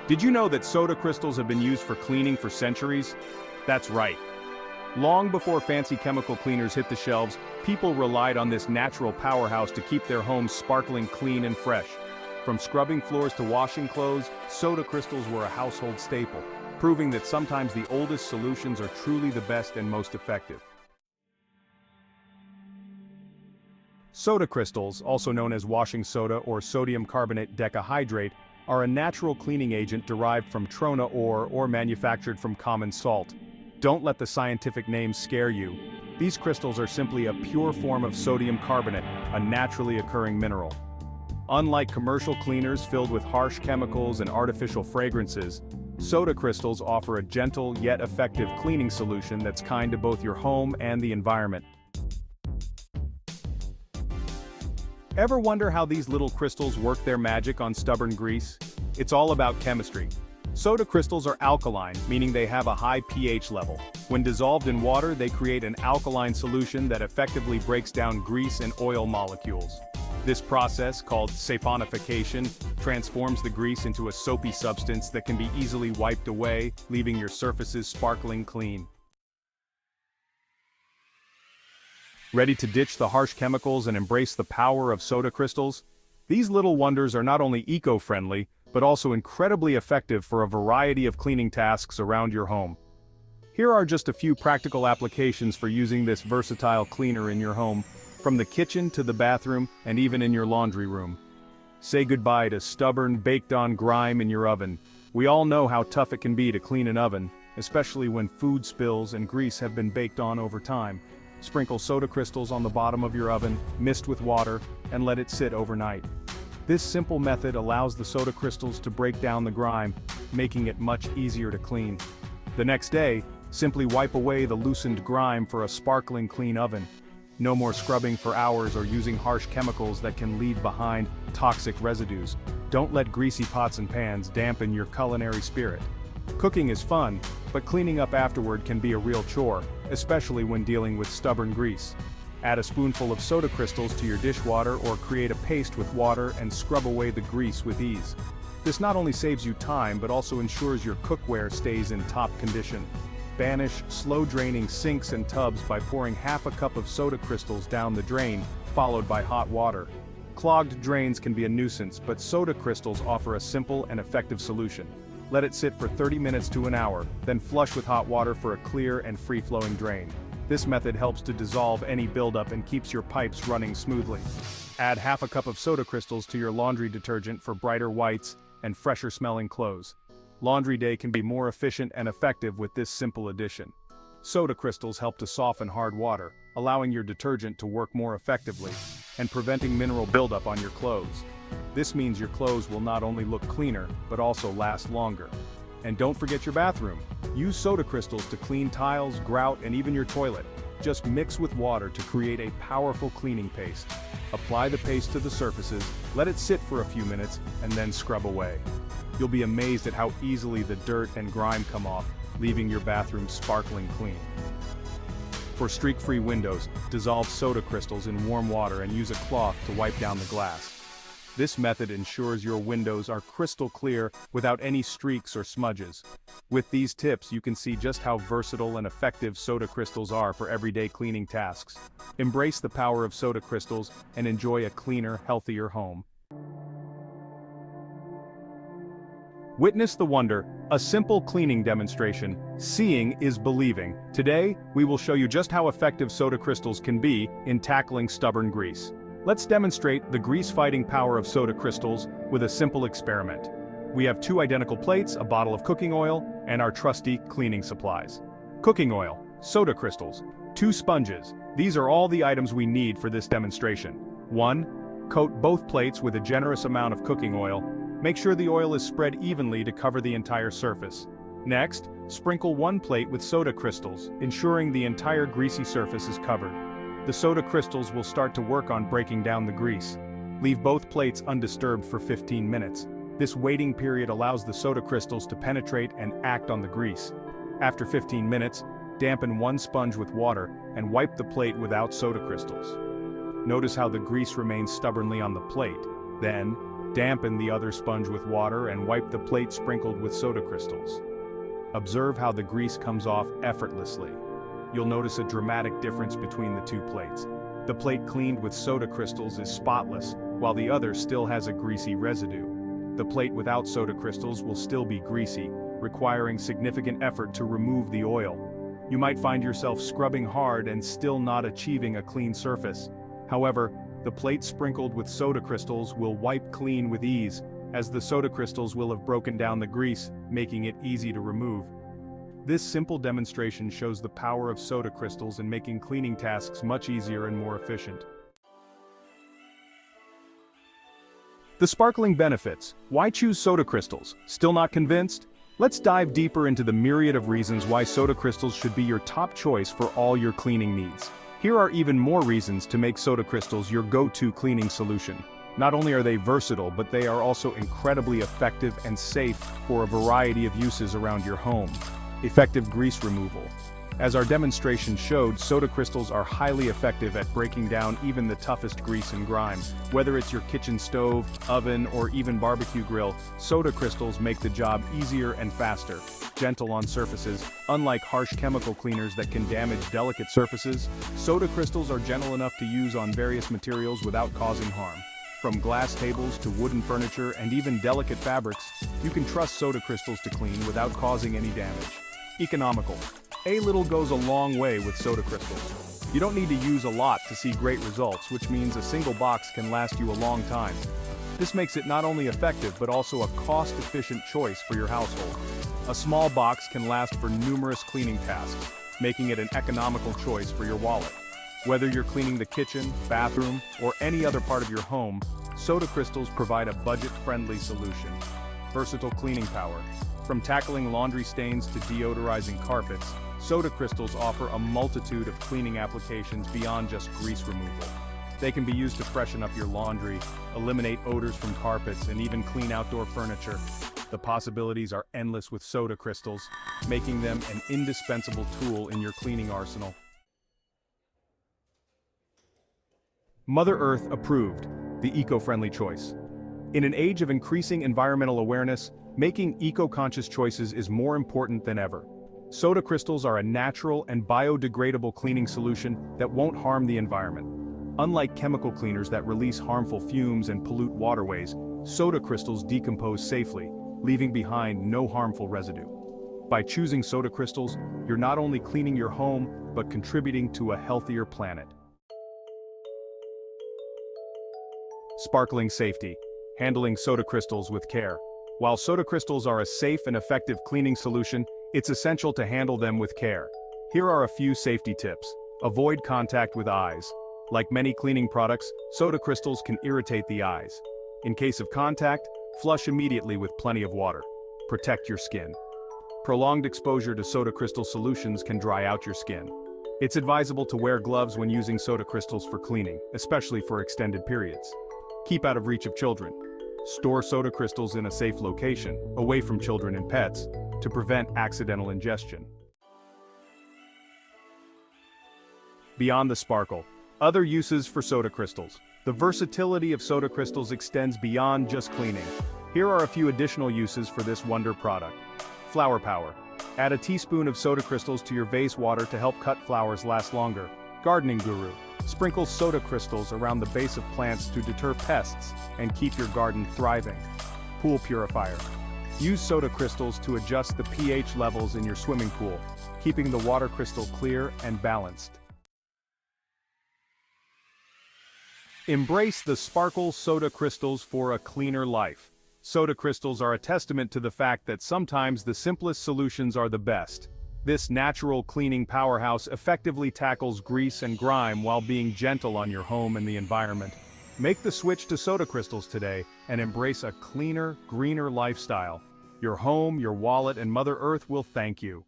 Did you know that soda crystals have been used for cleaning for centuries? That's right. Long before fancy chemical cleaners hit the shelves, people relied on this natural powerhouse to keep their homes sparkling clean and fresh. From scrubbing floors to washing clothes, soda crystals were a household staple, proving that sometimes the oldest solutions are truly the best and most effective. Soda crystals, also known as washing soda or sodium carbonate decahydrate, are a natural cleaning agent derived from trona ore or manufactured from common salt. Don't let the scientific names scare you. These crystals are simply a pure form of sodium carbonate, a naturally occurring mineral. Unlike commercial cleaners filled with harsh chemicals and artificial fragrances, soda crystals offer a gentle yet effective cleaning solution that's kind to both your home and the environment. Ever wonder how these little crystals work their magic on stubborn grease? It's all about chemistry. Soda crystals are alkaline, meaning they have a high pH level. When dissolved in water, they create an alkaline solution that effectively breaks down grease and oil molecules. This process, called saponification, transforms the grease into a soapy substance that can be easily wiped away, leaving your surfaces sparkling clean. Ready to ditch the harsh chemicals and embrace the power of soda crystals? These little wonders are not only eco-friendly, but also incredibly effective for a variety of cleaning tasks around your home. Here are just a few practical applications for using this versatile cleaner in your home, from the kitchen to the bathroom and even in your laundry room. Say goodbye to stubborn, baked-on grime in your oven. We all know how tough it can be to clean an oven, especially when food spills and grease have been baked on over time. Sprinkle soda crystals on the bottom of your oven, mist with water, and let it sit overnight. This simple method allows the soda crystals to break down the grime, making it much easier to clean. The next day, simply wipe away the loosened grime for a sparkling clean oven. No more scrubbing for hours or using harsh chemicals that can leave behind toxic residues. Don't let greasy pots and pans dampen your culinary spirit. Cooking is fun, but cleaning up afterward can be a real chore, especially when dealing with stubborn grease. Add a spoonful of soda crystals to your dishwater or create a paste with water and scrub away the grease with ease. This not only saves you time but also ensures your cookware stays in top condition. Banish slow-draining sinks and tubs by pouring half a cup of soda crystals down the drain, followed by hot water. Clogged drains can be a nuisance, but soda crystals offer a simple and effective solution. Let it sit for 30 minutes to an hour, then flush with hot water for a clear and free-flowing drain. This method helps to dissolve any buildup and keeps your pipes running smoothly. Add half a cup of soda crystals to your laundry detergent for brighter whites and fresher-smelling clothes. Laundry day can be more efficient and effective with this simple addition. Soda crystals help to soften hard water, allowing your detergent to work more effectively, and preventing mineral buildup on your clothes. This means your clothes will not only look cleaner, but also last longer. And don't forget your bathroom. Use soda crystals to clean tiles, grout, and even your toilet. Just mix with water to create a powerful cleaning paste. Apply the paste to the surfaces, let it sit for a few minutes, and then scrub away. You'll be amazed at how easily the dirt and grime come off, leaving your bathroom sparkling clean. For streak-free windows, dissolve soda crystals in warm water and use a cloth to wipe down the glass. This method ensures your windows are crystal clear without any streaks or smudges. With these tips, you can see just how versatile and effective soda crystals are for everyday cleaning tasks. Embrace the power of soda crystals and enjoy a cleaner, healthier home. Witness the wonder, a simple cleaning demonstration. Seeing is believing. Today, we will show you just how effective soda crystals can be in tackling stubborn grease. Let's demonstrate the grease-fighting power of soda crystals with a simple experiment. We have 2 identical plates, a bottle of cooking oil, and our trusty cleaning supplies. Cooking oil, soda crystals, 2 sponges. These are all the items we need for this demonstration. 1. Coat both plates with a generous amount of cooking oil. Make sure the oil is spread evenly to cover the entire surface. Next, sprinkle 1 plate with soda crystals, ensuring the entire greasy surface is covered. The soda crystals will start to work on breaking down the grease. Leave both plates undisturbed for 15 minutes. This waiting period allows the soda crystals to penetrate and act on the grease. After 15 minutes, dampen 1 sponge with water and wipe the plate without soda crystals. Notice how the grease remains stubbornly on the plate. Then, Dampen the other sponge with water and wipe the plate sprinkled with soda crystals. Observe how the grease comes off effortlessly. You'll notice a dramatic difference between the two plates. The plate cleaned with soda crystals is spotless, while the other still has a greasy residue. The plate without soda crystals will still be greasy, requiring significant effort to remove the oil. You might find yourself scrubbing hard and still not achieving a clean surface. However, the plate sprinkled with soda crystals will wipe clean with ease, as the soda crystals will have broken down the grease, making it easy to remove. This simple demonstration shows the power of soda crystals in making cleaning tasks much easier and more efficient. The sparkling benefits. Why choose soda crystals? Still not convinced? Let's dive deeper into the myriad of reasons why soda crystals should be your top choice for all your cleaning needs. Here are even more reasons to make soda crystals your go-to cleaning solution. Not only are they versatile, but they are also incredibly effective and safe for a variety of uses around your home. Effective grease removal. As our demonstration showed, soda crystals are highly effective at breaking down even the toughest grease and grime. Whether it's your kitchen stove, oven, or even barbecue grill, soda crystals make the job easier and faster. Gentle on surfaces. Unlike harsh chemical cleaners that can damage delicate surfaces, soda crystals are gentle enough to use on various materials without causing harm. From glass tables to wooden furniture and even delicate fabrics, you can trust soda crystals to clean without causing any damage. Economical. A little goes a long way with soda crystals. You don't need to use a lot to see great results, which means a single box can last you a long time. This makes it not only effective but also a cost-efficient choice for your household. A small box can last for numerous cleaning tasks, making it an economical choice for your wallet. Whether you're cleaning the kitchen, bathroom, or any other part of your home, soda crystals provide a budget-friendly solution. Versatile cleaning power. From tackling laundry stains to deodorizing carpets, soda crystals offer a multitude of cleaning applications beyond just grease removal. They can be used to freshen up your laundry, eliminate odors from carpets, and even clean outdoor furniture. The possibilities are endless with soda crystals, making them an indispensable tool in your cleaning arsenal. Mother Earth approved, the eco-friendly choice. In an age of increasing environmental awareness, making eco-conscious choices is more important than ever. Soda crystals are a natural and biodegradable cleaning solution that won't harm the environment. Unlike chemical cleaners that release harmful fumes and pollute waterways, soda crystals decompose safely, leaving behind no harmful residue. By choosing soda crystals, you're not only cleaning your home, but contributing to a healthier planet. Sparkling safety. Handling soda crystals with care. While soda crystals are a safe and effective cleaning solution, it's essential to handle them with care. Here are a few safety tips. Avoid contact with eyes. Like many cleaning products, soda crystals can irritate the eyes. In case of contact, flush immediately with plenty of water. Protect your skin. Prolonged exposure to soda crystal solutions can dry out your skin. It's advisable to wear gloves when using soda crystals for cleaning, especially for extended periods. Keep out of reach of children. Store soda crystals in a safe location, away from children and pets, to prevent accidental ingestion. Beyond the sparkle. Other uses for soda crystals. The versatility of soda crystals extends beyond just cleaning. Here are a few additional uses for this wonder product. Flower power. Add a teaspoon of soda crystals to your vase water to help cut flowers last longer. Gardening guru. Sprinkle soda crystals around the base of plants to deter pests and keep your garden thriving. Pool purifier. Use soda crystals to adjust the pH levels in your swimming pool, keeping the water crystal clear and balanced. Embrace the sparkle soda crystals for a cleaner life. Soda crystals are a testament to the fact that sometimes the simplest solutions are the best. This natural cleaning powerhouse effectively tackles grease and grime while being gentle on your home and the environment. Make the switch to soda crystals today and embrace a cleaner, greener lifestyle. Your home, your wallet, and Mother Earth will thank you.